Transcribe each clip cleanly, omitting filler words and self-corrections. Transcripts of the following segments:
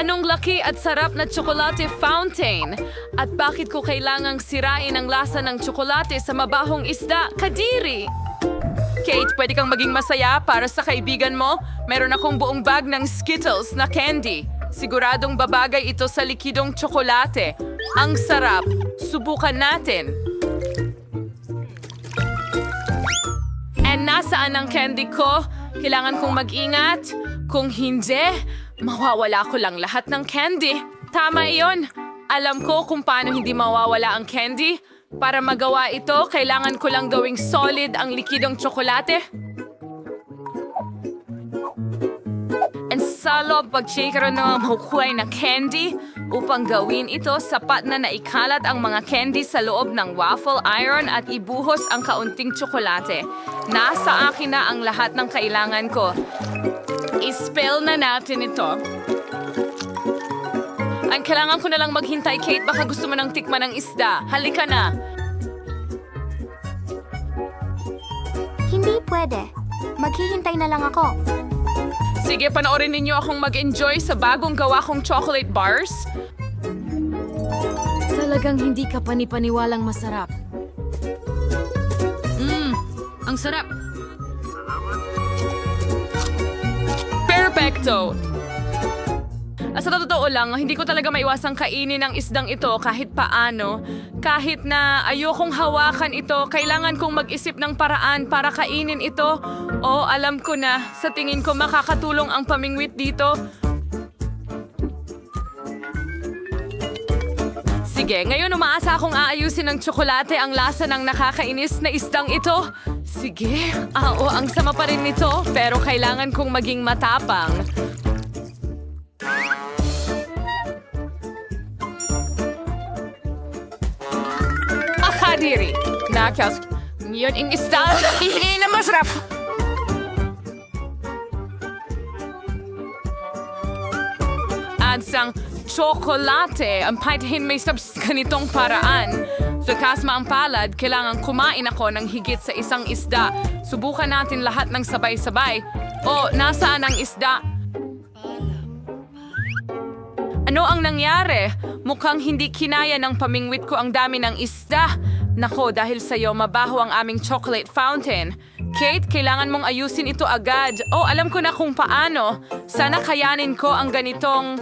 Anong laki at sarap na tsokolate fountain? At bakit ko kailangang sirain ang lasa ng tsokolate sa mabahong isda? Kadiri! Kate, pwede kang maging masaya para sa kaibigan mo? Meron akong buong bag ng Skittles na candy. Siguradong babagay ito sa likidong tsokolate. Ang sarap. Subukan natin. And nasaan ang candy ko? Kailangan kong mag-ingat. Kung hindi, mawawala ko lang lahat ng candy. Tama iyon. Alam ko kung paano hindi mawawala ang candy. Para magawa ito, kailangan ko lang gawing solid ang likidong tsokolate. And sa loob, pag-shaker ng mahukuhay na candy. Upang gawin ito, sapat na naikalat ang mga candy sa loob ng waffle iron at ibuhos ang kaunting tsokolate. Nasa akin na ang lahat ng kailangan ko. I-spill na natin ito. Ang kailangan ko na lang maghintay, Kate. Baka gusto mo ng tikman ng isda. Halika na. Hindi pwede. Maghihintay na lang ako. Sige, panoorin ninyo akong mag-enjoy sa bagong gawa kong chocolate bars. Talagang hindi ka panipaniwalang masarap. Ang sarap. Perfecto! Sa totoo lang, hindi ko talaga maiwasang kainin ang isdang ito kahit paano. Kahit na ayokong hawakan ito, kailangan kong mag-isip ng paraan para kainin ito. O, alam ko na, sa tingin ko makakatulong ang pamingwit dito. Sige, ngayon umaasa akong aayusin ng tsokolate ang lasa ng nakakainis na isdang ito. Sige, ang sama pa rin nito, pero kailangan kong maging matapang. Kadiri. Nakas. Ngayon in isda. Hindi na masarap. At sang tsokolate, ang paitahin may sa ganitong paraan. Sa kasma ang palad, kailangan kumain ako ng higit sa isang isda. Subukan natin lahat ng sabay-sabay. O, nasaan ang isda? Ano ang nangyari? Mukhang hindi kinaya ng pamingwit ko ang dami ng isda. Nako, dahil sa'yo, mabaho ang aming chocolate fountain. Kate, kailangan mong ayusin ito agad. Oh, alam ko na kung paano. Sana kayanin ko ang ganitong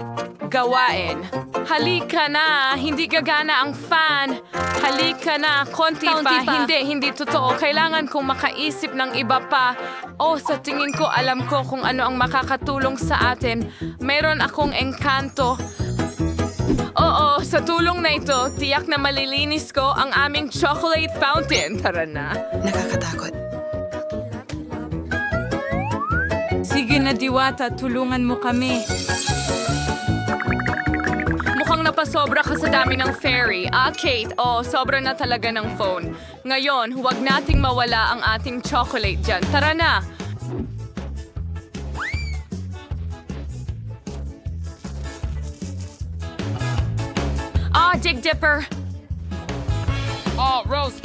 gawain. Halika na, hindi gagana ang fan. Halika na, konti pa. Hindi totoo. Kailangan kong makaisip ng iba pa. Oh, sa tingin ko, alam ko kung ano ang makakatulong sa atin. Meron akong engkanto. Oo, sa tulong na ito, tiyak na malilinis ko ang aming chocolate fountain. Tara na. Nakakatakot. Sige na, Diwata, tulungan mo kami. Mukhang napasobra ka sa dami ng fairy. Kate, sobra na talaga ng phone. Ngayon, huwag nating mawala ang ating chocolate dyan. Tara na. Jig Dipper. Rose.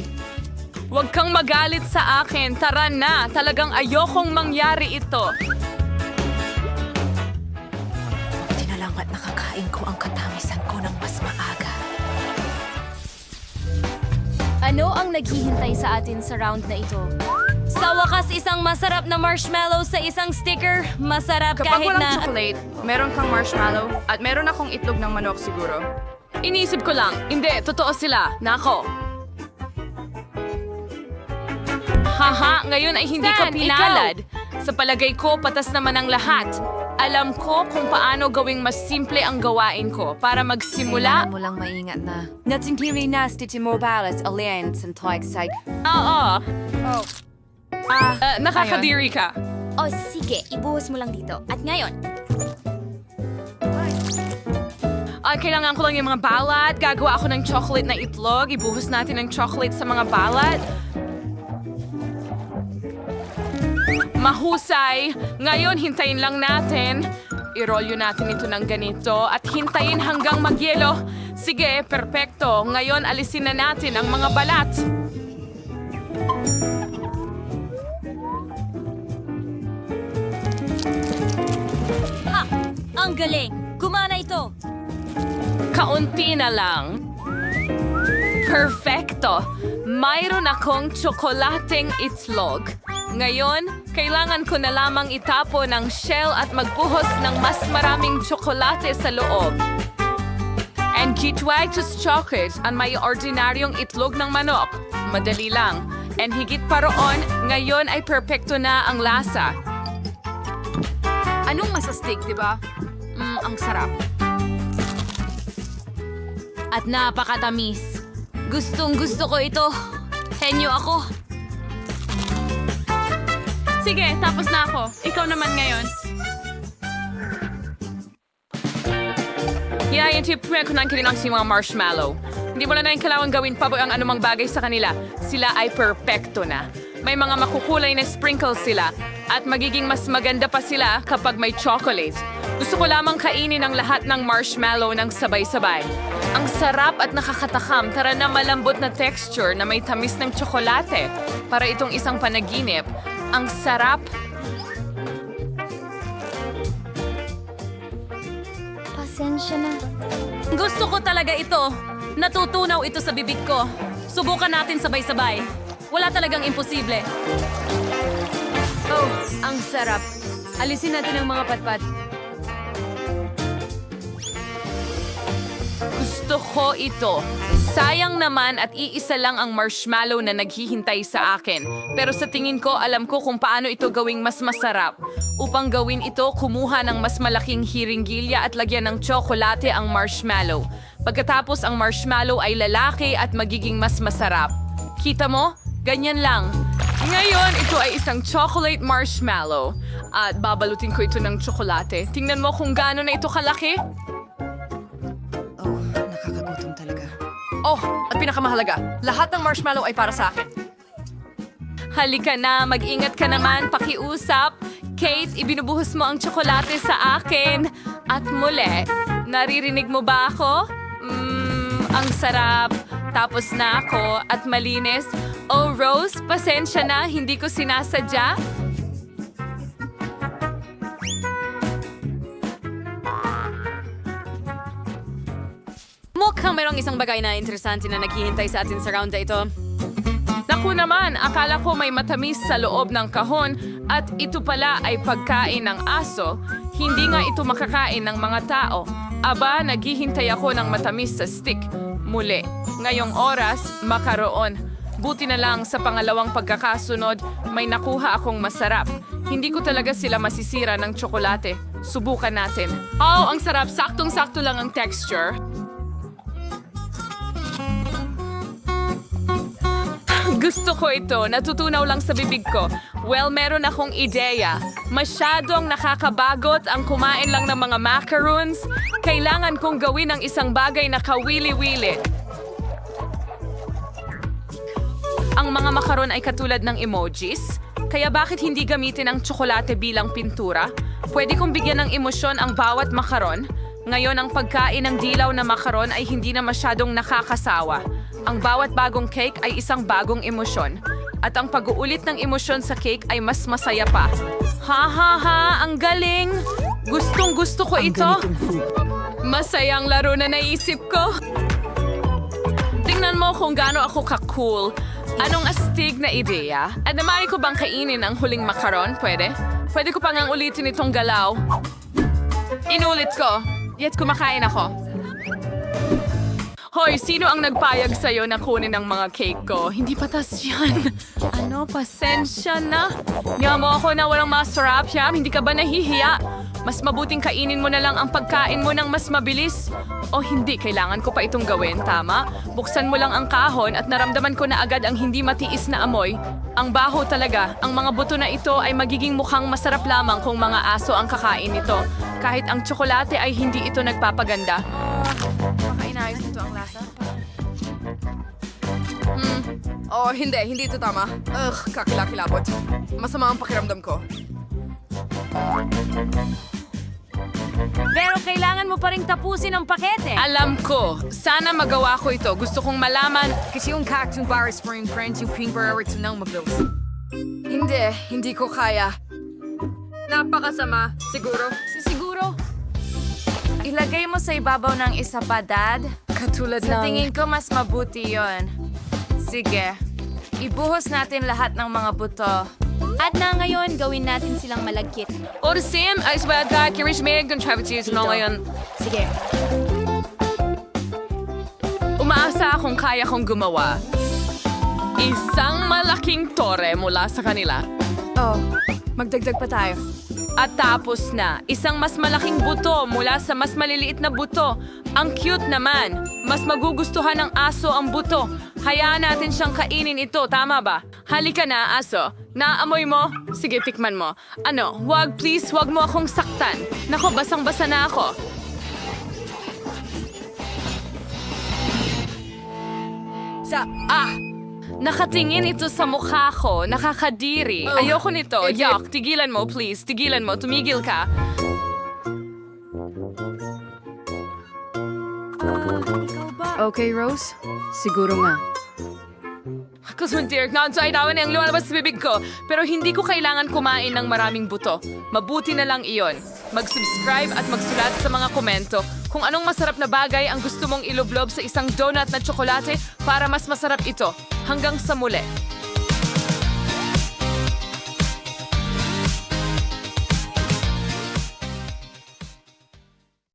Huwag kang magalit sa akin. Tara na. Talagang ayokong mangyari ito. Buti na lang at nakakain ko ang katamisan ko ng mas maaga. Ano ang naghihintay sa atin sa round na ito? Sa wakas, isang masarap na marshmallow sa isang sticker. Masarap Kapag kahit walang na... chocolate, meron kang marshmallow at meron akong itlog ng manok siguro. Inisip ko lang. Hindi, totoo sila. Nako. Haha, ngayon ay hindi ko Stan, pinalad. Sa palagay ko, patas naman ang lahat. Alam ko kung paano gawing mas simple ang gawain ko para magsimula. Kailangan mo lang maingat na. Natingkiri nasti ti mobiles alliance and tagsay. Oo. Nakakadiri ka. O sige, ibuhos mo lang dito. At ngayon, Kailangan ko lang yung mga balat. Gagawa ako ng chocolate na itlog. Ibuhos natin ng chocolate sa mga balat. Mahusay. Ngayon, hintayin lang natin. I-rolyo natin ito ng ganito at hintayin hanggang magyelo. Sige, perpekto. Ngayon, alisin na natin ang mga balat. Ang galing! Gumana ito. Kaunti na lang. Perfecto! Mayroon akong tsokolating itlog. Ngayon, kailangan ko na lamang itapon ang shell at magbuhos ng mas maraming tsokolate sa loob. And Kitwagtus chocolate ang may ordinaryong itlog ng manok. Madali lang. And higit pa roon, ngayon ay perpekto na ang lasa. Anong masastig, di ba? Ang sarap. At napakatamis. Gustong gusto ko ito. Henyo ako. Sige, tapos na ako. Ikaw naman ngayon. Hinayantipin ko ng kinilang si mga marshmallow. Hindi mo na kailangan gawin pa ang anumang bagay sa kanila. Sila ay perpekto na. May mga makukulay na sprinkles sila. At magiging mas maganda pa sila kapag may chocolate. Gusto ko lamang kainin ang lahat ng marshmallow ng sabay-sabay. Ang sarap at nakakatakam. Tara na malambot na texture na may tamis ng tsokolate. Para itong isang panaginip. Ang sarap. Pasensya na. Gusto ko talaga ito. Natutunaw ito sa bibig ko. Subukan natin sabay-sabay. Wala talagang imposible. Oh, ang sarap. Alisin natin ang mga patpat. Gusto ko ito. Sayang naman at iisa lang ang marshmallow na naghihintay sa akin. Pero sa tingin ko, alam ko kung paano ito gawing mas masarap. Upang gawin ito, kumuha ng mas malaking hiringgilya at lagyan ng tsokolate ang marshmallow. Pagkatapos ang marshmallow ay lalaki at magiging mas masarap. Kita mo? Ganyan lang. Ngayon, ito ay isang chocolate marshmallow. At babalutin ko ito ng tsokolate. Tingnan mo kung gaano na ito kalaki. Oh, nakakagutom talaga. Oh, at pinakamahalaga, lahat ng marshmallow ay para sa akin. Halika na, mag-ingat ka naman, pakiusap. Kate, ibinubuhos mo ang tsokolate sa akin. At muli, naririnig mo ba ako? Ang sarap. Tapos na ako at malinis. Oh, Rose, pasensya na, hindi ko sinasadya. Mukhang mayroong isang bagay na interesante na naghihintay sa atin sa round na ito. Naku naman, akala ko may matamis sa loob ng kahon at ito pala ay pagkain ng aso. Hindi nga ito makakain ng mga tao. Aba, naghihintay ako ng matamis sa stick. Muli, ngayong oras, makaroon. Buti na lang sa pangalawang pagkakasunod, may nakuha akong masarap. Hindi ko talaga sila masisira ng tsokolate. Subukan natin. Oh, ang sarap. Saktong-sakto lang ang texture. Gusto ko ito. Natutunaw lang sa bibig ko. Well, meron akong ideya. Masyadong nakakabagot ang kumain lang ng mga macaroons. Kailangan kong gawin ang isang bagay na kawili-wili. Ang mga makaron ay katulad ng emojis. Kaya bakit hindi gamitin ang tsokolate bilang pintura? Pwede kong bigyan ng emosyon ang bawat makaron. Ngayon, ang pagkain ng dilaw na makaron ay hindi na masyadong nakakasawa. Ang bawat bagong cake ay isang bagong emosyon. At ang pag-uulit ng emosyon sa cake ay mas masaya pa. Ha, ang galing! Gustong-gusto ko ito. Masayang laro na naisip ko. Tingnan mo kung gaano ako ka-cool. Anong astig na ideya? At namari ko bang kainin ang huling makaron? Pwede? Pwede ko pang ulitin itong galaw. Inulit ko. Yet kumakain ako. Hoy, sino ang nagpayag sa'yo na kunin ang mga cake ko? Hindi patas yan. Ano, pasensya na. Niya mo ako na walang masarap siya. Hindi ka ba nahihiya? Mas mabuting kainin mo na lang ang pagkain mo ng mas mabilis. O hindi, kailangan ko pa itong gawin, tama? Buksan mo lang ang kahon at naramdaman ko na agad ang hindi matiis na amoy. Ang baho talaga. Ang mga buto na ito ay magiging mukhang masarap lamang kung mga aso ang kakain nito. Kahit ang tsokolate ay hindi ito nagpapaganda. Baka inayos nito ang lasa. Oh, hindi ito tama. Kakilakilabot. Masama ang pakiramdam ko. Pero kailangan mo pa rin tapusin ang pakete. Alam ko. Sana magawa ko ito. Gusto kong malaman. Kasi yung cactus bar spring friends yung pink priority nang mag-build. Hindi ko kaya. Napakasama, siguro. Siguro. Ilagay mo sa ibabaw ng isa pa, Dad. Katulad Sa tingin ko, mas mabuti yon. Sige. Ibuhos natin lahat ng mga buto. At na ngayon, gawin natin silang malagkit. Orsim, ay sabagay, kirismig, ng travities, no ngayon. Sige. Umaasa akong kaya kong gumawa. Isang malaking tore mula sa kanila. Oh, magdagdag pa tayo. At tapos na, isang mas malaking buto mula sa mas maliliit na buto. Ang cute naman. Mas magugustuhan ng aso ang buto. Hayaan natin siyang kainin ito, tama ba? Halika na, aso. Naamoy mo? Sige, tikman mo. Ano, wag please, wag mo akong saktan. Nako, basang-basa na ako. Nakatingin ito sa mukha ko. Nakakadiri. Ayoko nito. Yuck, tigilan mo, please. Tigilan mo. Tumigil ka. Okay, Rose? Siguro nga. Kusuntir, nansay dawan ang lumalabas sa bibig ko. Pero hindi ko kailangan kumain ng maraming buto. Mabuti na lang iyon. Mag-subscribe at magsulat sa mga komento kung anong masarap na bagay ang gusto mong iloblob sa isang donut na tsokolate para mas masarap ito. Hanggang sa muli.